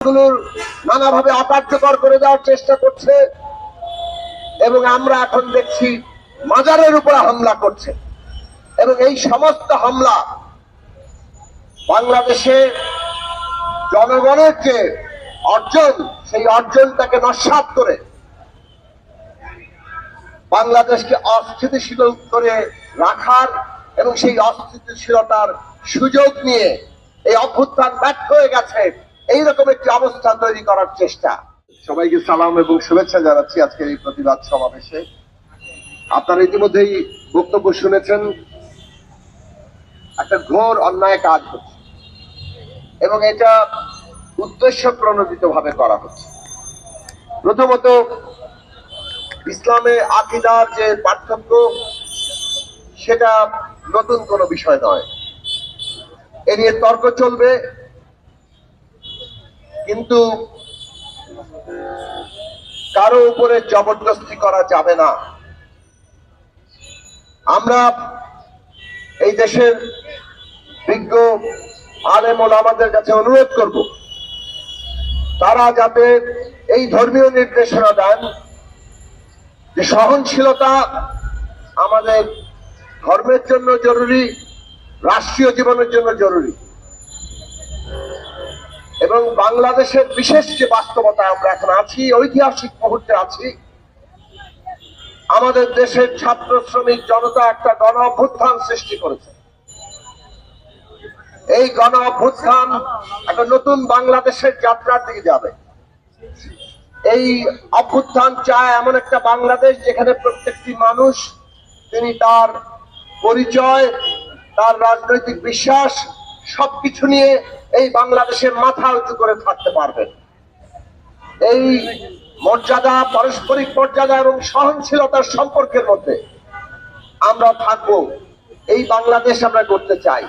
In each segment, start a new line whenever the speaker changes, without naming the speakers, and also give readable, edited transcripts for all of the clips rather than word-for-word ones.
গুলোর নানাভাবে অকার্যকর করে দেওয়ার চেষ্টা করছে এবং আমরা এখন দেখছি মাজারের উপরে হামলা করছে এবং এই সমস্ত হামলা বাংলাদেশে জনগণের যে অর্জন সেই অর্জনটাকে নস্যাৎ করে বাংলাদেশকে অস্থিতিশীল করে রাখার এবং সেই অস্থিতিশীলতার সুযোগ নিয়ে এই অভ্যুত্থান ব্যর্থ হয়ে গেছে এইরকম একটি অবস্থা তৈরি করার চেষ্টা। সবাইকে সালাম এবং শুভেচ্ছা জানাচ্ছি আজকের এই প্রতিবাদ সমাবেশে। আপনারা ইতিমধ্যেই বক্তব্য শুনেছেন। একটা ঘোর অন্যায় কাজ হচ্ছে এবং এটা উদ্দেশ্য প্রণোদিত ভাবে করা হচ্ছে। প্রথমত, ইসলামে আকীদার যে পার্থক্য সেটা নতুন কোনো বিষয় নয়, এ নিয়ে তর্ক চলবে, কিন্তু কারো উপরে জবরদস্তি করা যাবে না। আমরা এই দেশের বিজ্ঞ আলেম ওলামাদের কাছে অনুরোধ করব, তারা যাতে এই ধর্মীয় নির্দেশনা দেন যে সহনশীলতা আমাদের ধর্মের জন্য জরুরি, রাষ্ট্রীয় জীবনের জন্য জরুরি, এবং বাংলাদেশের বিশেষ যে বাস্তবতা আমরা এখন আছি, ঐতিহাসিক মুহূর্তে আছি। আমাদের দেশের ছাত্র শ্রমিক জনতা একটা গণ অভ্যুত্থান সৃষ্টি করেছে। এই গণ অভ্যুত্থান একটা নতুন বাংলাদেশের যাত্রার দিকে যাবে। এই অভ্যুত্থান চায় এমন একটা বাংলাদেশ যেখানে প্রত্যেকটি মানুষ তিনি তার পরিচয়, তার রাজনৈতিক বিশ্বাস সবকিছু নিয়ে এই বাংলাদেশের মাথা উঁচু করে থাকতে পারবেন। এই মর্যাদা, পারস্পরিক মর্যাদা এবং সহনশীলতার সম্পর্কের মধ্যে আমরা থাকবো, এই বাংলাদেশ আমরা করতে চাই।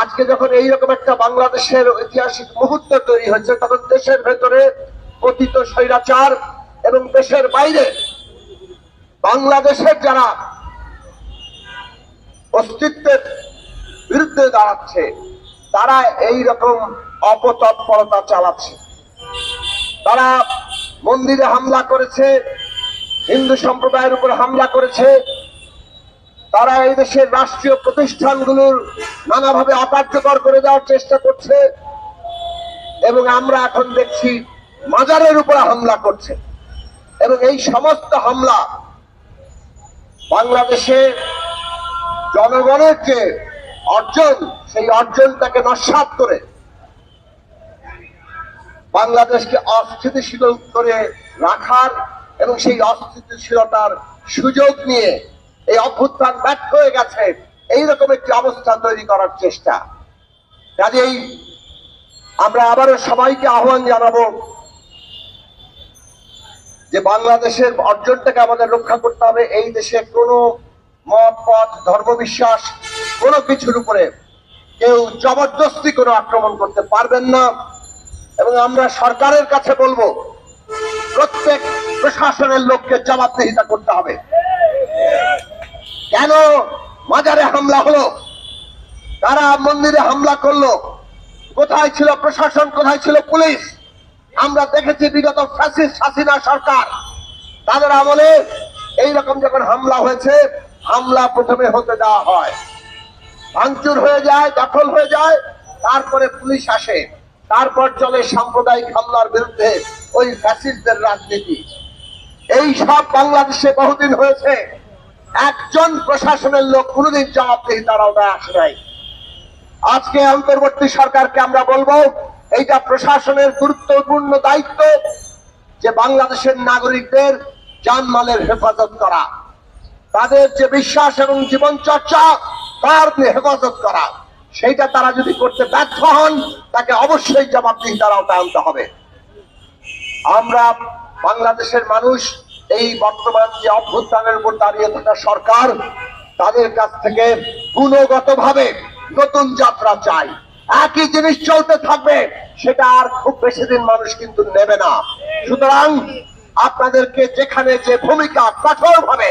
আজকে যখন এইরকম একটা বাংলাদেশের ঐতিহাসিক মুহূর্ত তৈরি হচ্ছে, তখন দেশের ভেতরে পতিত স্বৈরাচার এবং দেশের বাইরে বাংলাদেশের যারা অস্তিত্বের বিরুদ্ধে দাঁড়াচ্ছে তারা এই রকম অপতৎপরতা চালাচ্ছে। তারা মন্দিরে হামলা করেছে, হিন্দু সম্প্রদায়ের উপর হামলা করেছে, তারা এই দেশের রাষ্ট্রীয় প্রতিষ্ঠানগুলোর নানাভাবে অকার্যকর করে দেওয়ার চেষ্টা করছে এবং আমরা এখন দেখছি মাজারের উপরে হামলা করছে এবং এই সমস্ত হামলা বাংলাদেশে জনগণের যে অর্জন সেই অর্জনটাকে নস্যাৎ করে বাংলাদেশকে অস্থিতিশীল করে রাখার এবং সেই অস্থিতিশীলতার সুযোগ নিয়ে এই অভ্যুত্থান ব্যর্থ হয়ে গেছে এইরকম একটি অবস্থা তৈরি করার চেষ্টা। কাজেই আমরা আবারও সবাইকে আহ্বান জানাবো যে বাংলাদেশের অর্জনটাকে আমাদের রক্ষা করতে হবে। এই দেশে কোনো মত, পথ, ধর্মবিশ্বাস কোনো কিছুর উপরে কেউ জবরদস্তি করে আক্রমণ করতে পারবেন না। এবং আমরা সরকারের কাছে বলবো, প্রত্যেক প্রশাসনের লোককে জবাবদিহিতা করতে হবে। কেন মাজারে হামলা হলো, তারা মন্দিরে হামলা করলো, কোথায় ছিল প্রশাসন, কোথায় ছিল পুলিশ? আমরা দেখেছি বিগত ফ্যাসিস্ট হাসিনা সরকার, তাদের আমলে এইরকম যখন হামলা হয়েছে, হামলা প্রথমে হতে দেওয়া হয়, ভাঙচুর হয়ে যায়, দখল হয়ে যায়, তারপরে পুলিশ আসে, তারপর চলে সাম্প্রদায়িক হামলার বিরুদ্ধে ওই ফ্যাসিস্টদের রাজনীতি। এই সব বাংলাদেশে বহুদিন হয়েছে, একজন প্রশাসনের লোক কোনোদিন জবাবদিহিতার আওতায় আসে নাই। আজকে অন্তর্বর্তী সরকারকে আমরা বলবো, এইটা প্রশাসনের গুরুত্বপূর্ণ দায়িত্ব যে বাংলাদেশের নাগরিকদের জানমালের হেফাজত করা, তাদের যে বিশ্বাস এবং জীবন চর্চা তার হেফাজত করা। সেইটা তারা যদি করতে ব্যর্থ হন, তাকে অবশ্যই জবাবদিহিতার আওতায় আনতে হবে। আমরা বাংলাদেশের মানুষ এই বর্তমান যে অভ্যুত্থানের উপর দাঁড়িয়ে থাকা সরকার, তাদের কাছ থেকে গুণগতভাবে নতুন যাত্রা চাই। একই জিনিস চলতে থাকবে, সেটা আর খুব বেশি দিন মানুষ কিন্তু নেবে না। সুতরাং আপনাদেরকে যেখানে যে ভূমিকা, কঠোরভাবে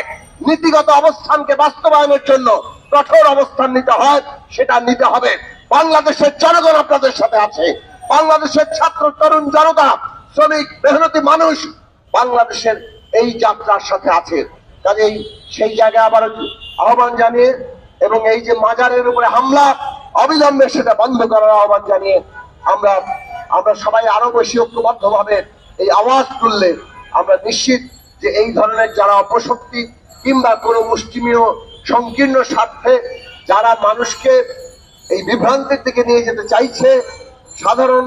নীতিগত অবস্থানকে বাস্তবায়নের জন্য কঠোর অবস্থান নিতে হয়, সেটা নিতে হবে। বাংলাদেশের জনগণ আপনাদের সাথে আছে, বাংলাদেশের ছাত্র তরুণ জনতা, শ্রমিক মেহনতি মানুষ বাংলাদেশের এই যাত্রার সাথে আছে। কাজেই সেই জায়গায় আবার আহ্বান জানিয়ে এবং এই যে মাজারের উপরে হামলা অবিলম্বে সেটা বন্ধ করার আহ্বান জানিয়ে আমরা আমরা সবাই আরো বেশি ঐক্যবদ্ধভাবে এই আওয়াজ তুললে আমরা নিশ্চিত যে এই ধরনের যারা অপশক্তি কিংবা কোনো মুষ্টিমেয় সংকীর্ণ স্বার্থে যারা মানুষকে এই বিভ্রান্তির দিকে নিয়ে যেতে চাইছে, সাধারণ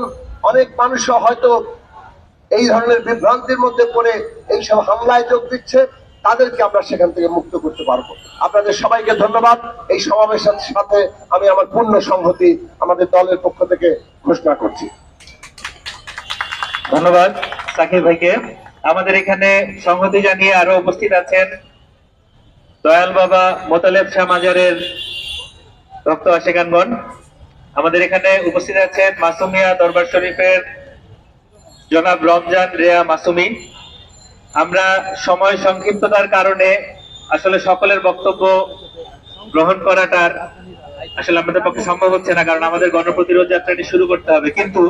অনেক মানুষও হয়তো এই ধরনের বিভ্রান্তির মধ্যে পড়ে এইসব হামলায় যোগ দিচ্ছে, তাদেরকে আমরা সেখান থেকে মুক্ত করতে পারবো। আপনাদের সবাইকে ধন্যবাদ। এই সমাবেশের সাথে আমি আমার পূর্ণ সংহতি আমাদের দলের পক্ষ থেকে ঘোষণা করছি।
ধন্যবাদ সাকিব ভাইকে। আমাদের এখানে সংহতি জানিয়ে আরো উপস্থিত আছেন দয়াল বাবা মোতালেব শাহ মাজারের ভক্ত আশিকানগণ। আমাদের এখানে উপস্থিত আছেন মাসুমিয়া দরবার শরীফের জনাব রমজান রেয়া মাসুমি। আমরা সময় সংক্ষিপ্ততার কারণে আসলে সকলের বক্তব্য গ্রহণ করাটার আসলে আমাদের পক্ষে সম্ভব হচ্ছে না, কারণ আমাদের গণপ্রতিরোধ যাত্রাটি শুরু করতে হবে। কিন্তু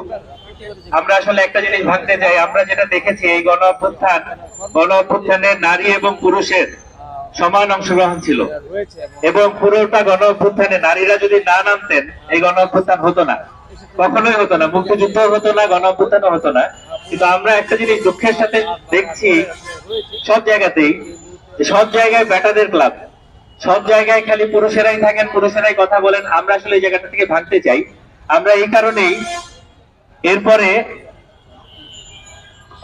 আমরা আসলে একটা জিনিস ভাবতে চাই, আমরা যেটা দেখেছি এই গণ অভ্যুত্থানে নারী এবং পুরুষের সমান অংশগ্রহণ ছিল, এবং পুরোটা গণ অভ্যুত্থানে নারীরা যদি না নামতেন এই গণ অভ্যুত্থান হতো না, কখনোই হতো না, মুক্তিযুদ্ধ হতো না, গণ অভ্যুত্থানও হতো না। কিন্তু আমরা একটা জিনিস দুঃখের সাথে দেখছি সব জায়গাতেই, সব জায়গায় বেটাদের ক্লাব, সব জায়গায় খালি পুরুষেরাই থাকেন, পুরুষেরাই কথা বলেন। আমরা আসলে এই জায়গাটা থেকে ভাঙতে চাই। আমরা এই কারণেই এরপরে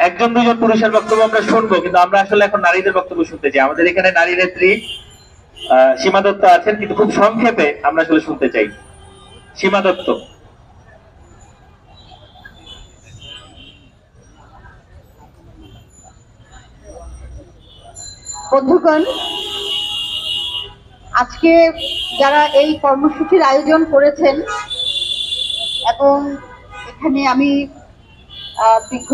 একজন দুজন পুরুষের বক্তব্য আমরা শুনবো, কিন্তু আমরা আসলে এখন নারীদের বক্তব্য শুনতে চাই। আমাদের এখানে নারী নেত্রী সীমা দত্ত আছেন, কিন্তু খুব সংক্ষেপে আমরা আসলে শুনতে চাই। সীমা দত্ত।
বন্ধুগণ, আজকে যারা এই কর্মসূচির আয়োজন করেছেন এবং এখানে আমি দীর্ঘ